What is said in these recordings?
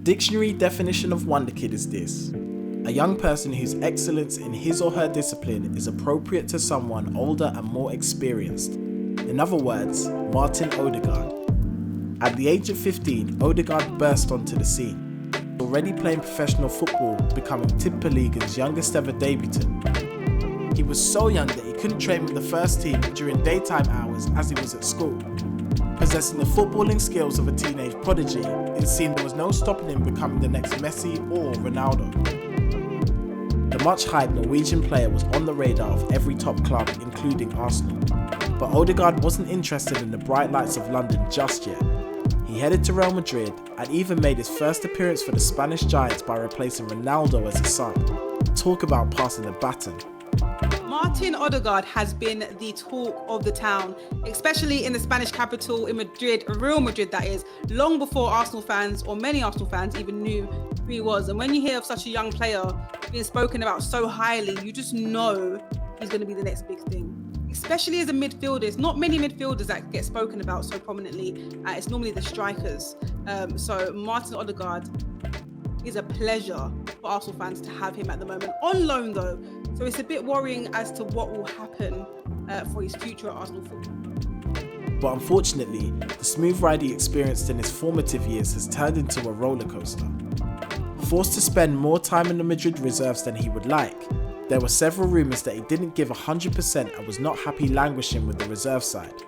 dictionary definition of wonderkid is this: a young person whose excellence in his or her discipline is appropriate to someone older and more experienced. In other words, Martin Ødegaard. At the age of 15, Ødegaard burst onto the scene. Already playing professional football, becoming Tippeliga's youngest ever debutant. He was so young that he couldn't train with the first team during daytime hours as he was at school. Possessing the footballing skills of a teenage prodigy, it seemed there was no stopping him becoming the next Messi or Ronaldo. The much-hyped Norwegian player was on the radar of every top club, including Arsenal. But Ødegaard wasn't interested in the bright lights of London just yet. He headed to Real Madrid and even made his first appearance for the Spanish Giants by replacing Ronaldo as a sub. Talk about passing the baton. Martin Ødegaard has been the talk of the town, especially in the Spanish capital, in Madrid, Real Madrid that is, long before Arsenal fans, or many Arsenal fans, even knew who he was. And when you hear of such a young player being spoken about so highly, you just know he's going to be the next big thing. Especially as a midfielder, it's not many midfielders that get spoken about so prominently. It's normally the strikers. So Martin Ødegaard is a pleasure for Arsenal fans to have him at the moment. On loan though, so it's a bit worrying as to what will happen for his future at Arsenal football. But unfortunately, the smooth ride he experienced in his formative years has turned into a roller coaster. Forced to spend more time in the Madrid reserves than he would like, there were several rumours that he didn't give 100% and was not happy languishing with the reserve side.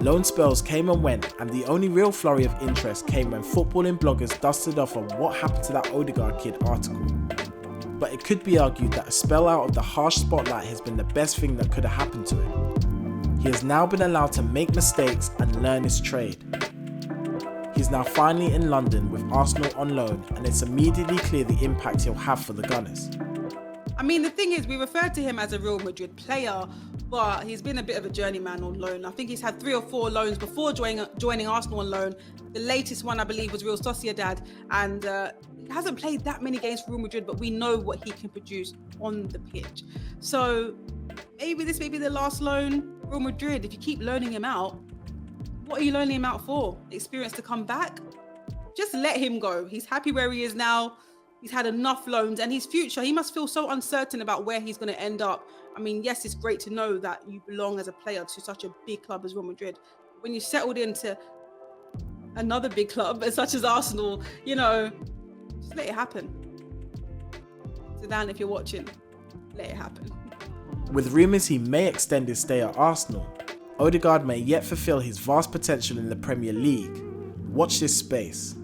Loan spells came and went, and the only real flurry of interest came when footballing bloggers dusted off on what happened to that Ødegaard kid article. But it could be argued that a spell out of the harsh spotlight has been the best thing that could have happened to him. He has now been allowed to make mistakes and learn his trade. He's now finally in London with Arsenal on loan, and it's immediately clear the impact he'll have for the Gunners. I mean, the thing is, we referred to him as a Real Madrid player, but he's been a bit of a journeyman on loan. I think he's had 3 or 4 loans before joining Arsenal on loan. The latest one, I believe, was Real Sociedad, and he hasn't played that many games for Real Madrid, but we know what he can produce on the pitch. So maybe this may be the last loan. Real Madrid, if you keep loaning him out, what are you loaning him out for? Experience to come back? Just let him go. He's happy where he is now. He's had enough loans, and his future, he must feel so uncertain about where he's going to end up. I mean, yes, it's great to know that you belong as a player to such a big club as Real Madrid. When you settled into another big club such as Arsenal, just let it happen. Zidane, if you're watching, let it happen. With rumours he may extend his stay at Arsenal, Ødegaard may yet fulfil his vast potential in the Premier League. Watch this space.